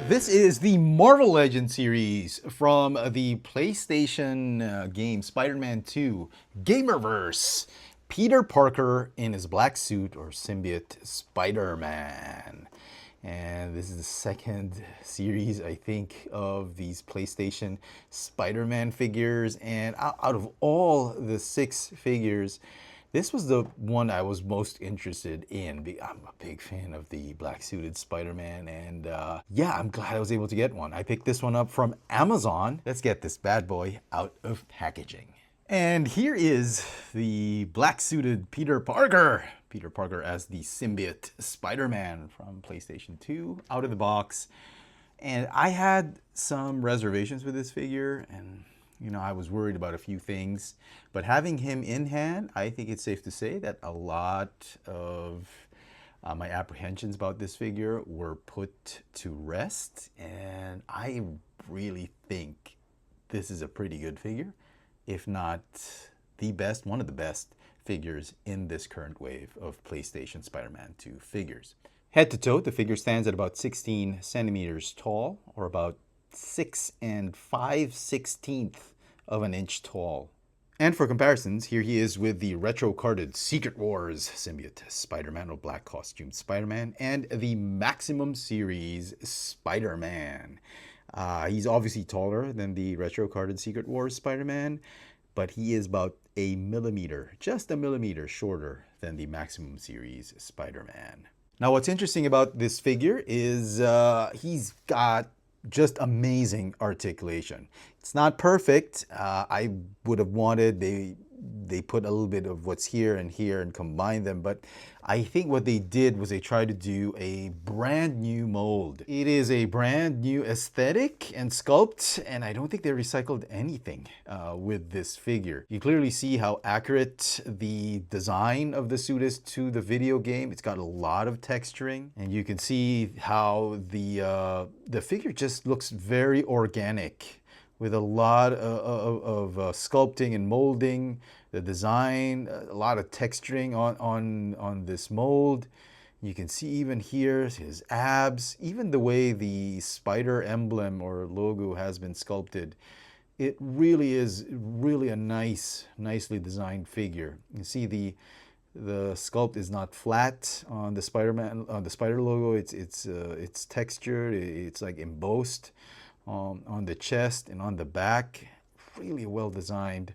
This is the Marvel Legends series from the PlayStation game Spider-Man 2 Gamerverse. Peter Parker in his black suit, or symbiote Spider-Man. And this is the second series, I think, of these PlayStation Spider-Man figures. And out of all the 6 figures, this was the one I was most interested in. I'm a big fan of the black suited Spider-Man, and yeah, I'm glad I was able to get one. I picked this one up from Amazon. Let's get this bad boy out of packaging. And here is the black suited Peter Parker. Peter Parker as the symbiote Spider-Man from PlayStation 2 out of the box. And I had some reservations with this figure, and I was worried about a few things, but having him in hand, I think it's safe to say that a lot of my apprehensions about this figure were put to rest, and I really think this is a pretty good figure, if not the best, one of the best figures in this current wave of PlayStation Spider-Man 2 figures. Head to toe, the figure stands at about 16 centimeters tall, or about 6 5/16 of an inch tall. And for comparisons, here he is with the retro-carded Secret Wars symbiote Spider-Man, or black costume Spider-Man, and the Maximum Series Spider-Man. He's obviously taller than the retro-carded Secret Wars Spider-Man, but he is about a millimeter, just a millimeter shorter than the Maximum Series Spider-Man. Now, what's interesting about this figure is he's got just amazing articulation. It's not perfect. I would have wanted they put a little bit of what's here and combine them, but I think what they did was they tried to do a brand new mold. It is a brand new aesthetic and sculpt, and I don't think they recycled anything with this figure. You clearly see how accurate the design of the suit is to the video game. It's got a lot of texturing, and you can see how the figure just looks very organic, with a lot of sculpting and molding, the design, a lot of texturing on this mold. You can see even here his abs, even the way the spider emblem or logo has been sculpted. It really is really a nicely designed figure. You see the sculpt is not flat on the Spider-Man, on the spider logo. It's textured. It's like embossed on the chest and on the back. Really well designed.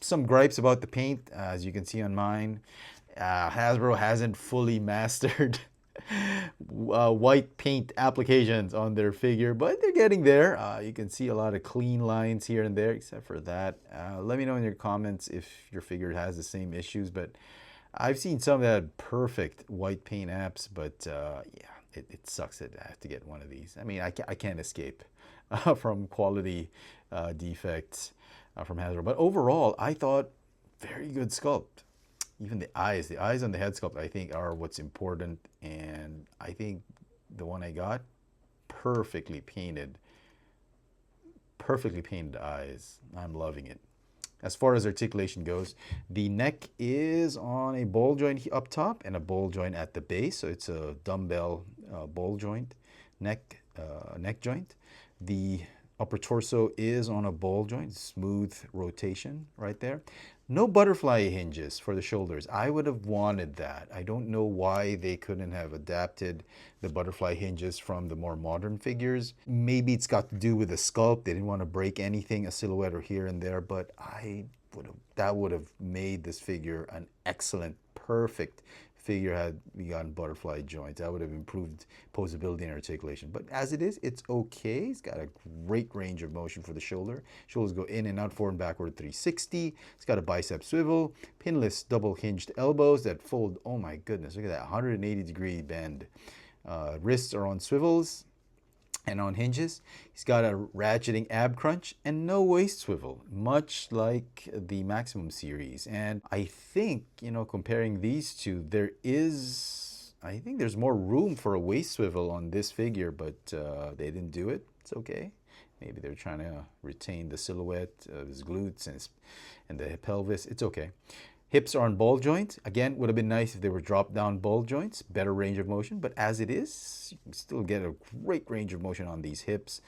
Some gripes about the paint, as you can see on mine. Hasbro hasn't fully mastered white paint applications on their figure, but they're getting there. You can see a lot of clean lines here and there, except for that. Let me know in your comments if your figure has the same issues, but I've seen some that had perfect white paint apps, but yeah. It sucks that I have to get one of these. I mean, I can't escape from quality defects from Hasbro. But overall, I thought very good sculpt. Even the eyes on the head sculpt, I think, are what's important. And I think the one I got, perfectly painted eyes. I'm loving it. As far as articulation goes, the neck is on a ball joint up top and a ball joint at the base. So it's a dumbbell ball joint, neck joint. The upper torso is on a ball joint, smooth rotation right there. No butterfly hinges for the shoulders. I would have wanted that. I don't know why they couldn't have adapted the butterfly hinges from the more modern figures. Maybe it's got to do with the sculpt. They didn't want to break anything, a silhouette or here and there, but that would have made this figure an excellent, perfect figure had we gotten butterfly joints. That would have improved posability and articulation. But as it is, it's okay. It's got a great range of motion for the shoulder. Shoulders go in and out, forward and backward 360. It's got a bicep swivel, pinless double hinged elbows that fold. Oh my goodness, look at that, 180-degree bend. Wrists are on swivels and on hinges. He's got a ratcheting ab crunch and no waist swivel, much like the Maximum series. And I think, comparing these two, I think there's more room for a waist swivel on this figure, but they didn't do it. It's okay. Maybe they're trying to retain the silhouette of his glutes and the pelvis. It's okay. Hips are on ball joints. Again, would have been nice if they were drop down ball joints, better range of motion, but as it is, you can still get a great range of motion on these hips.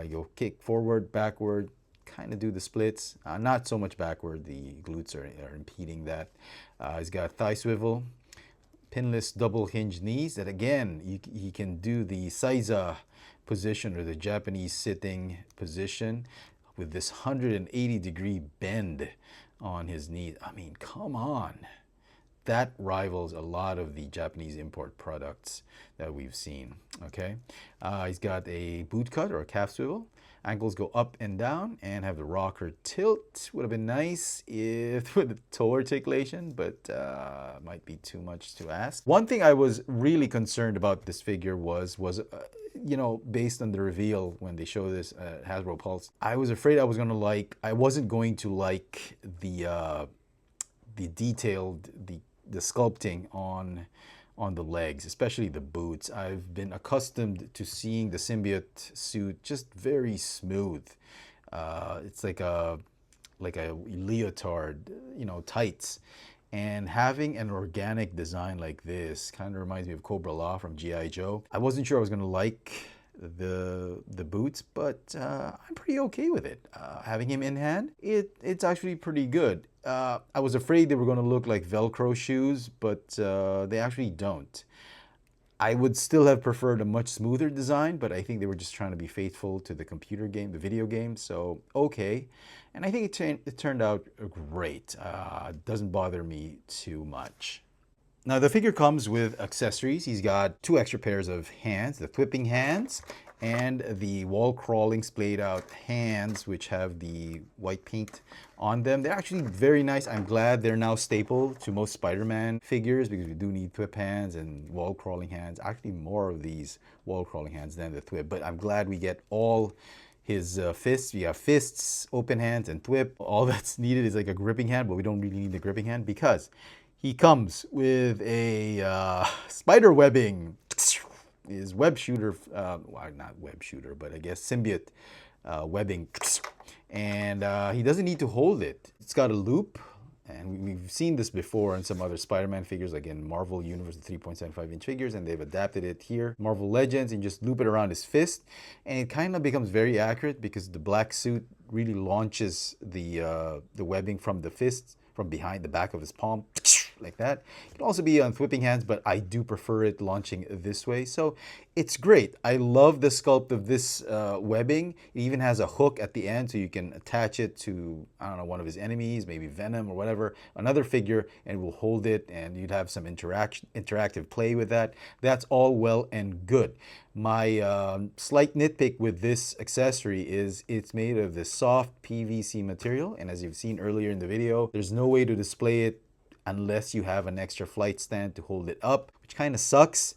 You'll kick forward, backward, kind of do the splits. Not so much backward, the glutes are impeding that. He's got thigh swivel, pinless double hinge knees that again, he can do the Saiza position or the Japanese sitting position with this 180-degree bend on his knees. I mean, come on. That rivals a lot of the Japanese import products that we've seen, okay? He's got a boot cut or a calf swivel. Ankles go up and down and have the rocker tilt. Would have been nice if with the toe articulation, but might be too much to ask. One thing I was really concerned about this figure was you know, based on the reveal when they show this Hasbro Pulse, I was afraid I wasn't going to like the detailed, the sculpting on the legs, especially the boots. I've been accustomed to seeing the Symbiote suit just very smooth. It's like a leotard, you know, tights. And having an organic design like this kind of reminds me of Cobra Law from G.I. Joe. I wasn't sure I was going to like the boots, but I'm pretty okay with it. Having him in hand, it's actually pretty good. I was afraid they were going to look like Velcro shoes, but they actually don't. I would still have preferred a much smoother design, but I think they were just trying to be faithful to the computer game, the video game, so okay. And I think it turned out great. Doesn't bother me too much. Now the figure comes with accessories. He's got 2 extra pairs of hands, the whipping hands and the wall crawling splayed out hands, which have the white paint on them. They're actually very nice. I'm glad they're now staple to most Spider-Man figures because we do need thwip hands and wall crawling hands. Actually more of these wall crawling hands than the thwip, but I'm glad we get all his fists. We have fists, open hands, and thwip. All that's needed is like a gripping hand, but we don't really need the gripping hand because he comes with a spider webbing. His web shooter, well, not web shooter, but I guess symbiote webbing. And he doesn't need to hold it. It's got a loop. And we've seen this before in some other Spider-Man figures, like in Marvel Universe, the 3.75-inch figures, and they've adapted it here. Marvel Legends, and just loop it around his fist. And it kind of becomes very accurate because the black suit really launches the webbing from the fist, from behind the back of his palm, like that. It can also be on whipping hands, but I do prefer it launching this way. So it's great. I love the sculpt of this webbing. It even has a hook at the end so you can attach it to, I don't know, one of his enemies, maybe Venom or whatever, another figure, and it will hold it and you'd have some interactive play with that. That's all well and good. My slight nitpick with this accessory is it's made of this soft PVC material, and as you've seen earlier in the video, there's no way to display it unless you have an extra flight stand to hold it up, which kind of sucks.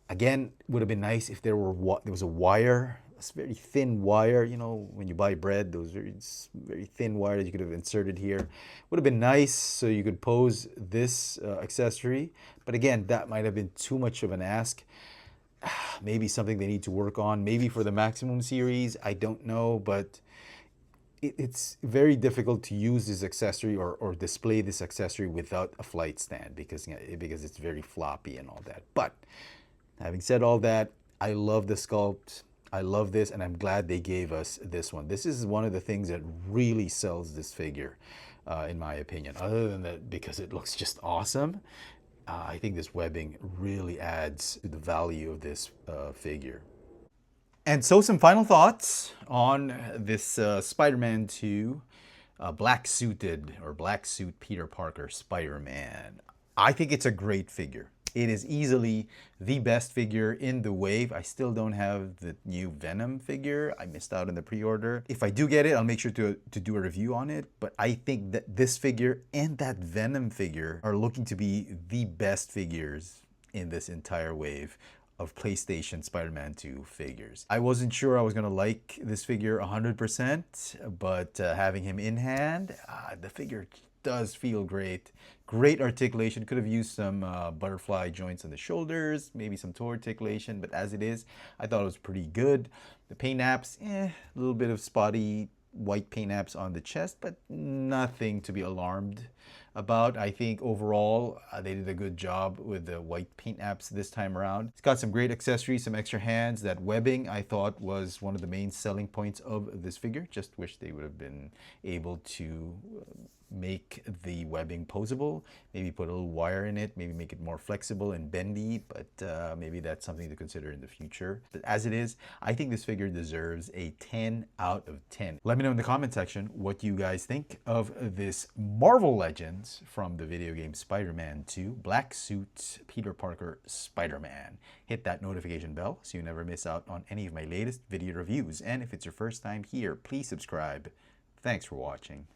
Again, would have been nice if there was a wire, a very thin wire, you know, when you buy bread, those very thin wire that you could have inserted here. Would have been nice so you could pose this accessory, but again, that might have been too much of an ask. Maybe something they need to work on, maybe for the Maximum series, I don't know, but it's very difficult to use this accessory or display this accessory without a flight stand because it's very floppy and all that. But having said all that, I love the sculpt. I love this, and I'm glad they gave us this one. This is one of the things that really sells this figure, in my opinion. Other than that, because it looks just awesome, I think this webbing really adds to the value of this figure. And so some final thoughts on this Spider-Man 2 black suit Peter Parker Spider-Man. I think it's a great figure. It is easily the best figure in the wave. I still don't have the new Venom figure. I missed out on the pre-order. If I do get it, I'll make sure to do a review on it. But I think that this figure and that Venom figure are looking to be the best figures in this entire wave of PlayStation Spider-Man 2 figures. I wasn't sure I was gonna like this figure 100%, but having him in hand, the figure does feel great. Great articulation. Could have used some butterfly joints on the shoulders, maybe some toe articulation, but as it is, I thought it was pretty good. The paint apps, a little bit of spotty white paint apps on the chest, but nothing to be alarmed about. I think overall they did a good job with the white paint apps this time around. It's got some great accessories, some extra hands. That webbing I thought was one of the main selling points of this figure. Just wish they would have been able to make the webbing posable, maybe put a little wire in it, maybe make it more flexible and bendy, but maybe that's something to consider in the future. But as it is, I think this figure deserves a 10 out of 10. Let me know in the comment section what you guys think of this Marvel Legends from the video game Spider-Man 2 Black Suit Peter Parker Spider-Man. Hit that notification bell so you never miss out on any of my latest video reviews. And if it's your first time here, please subscribe. Thanks for watching.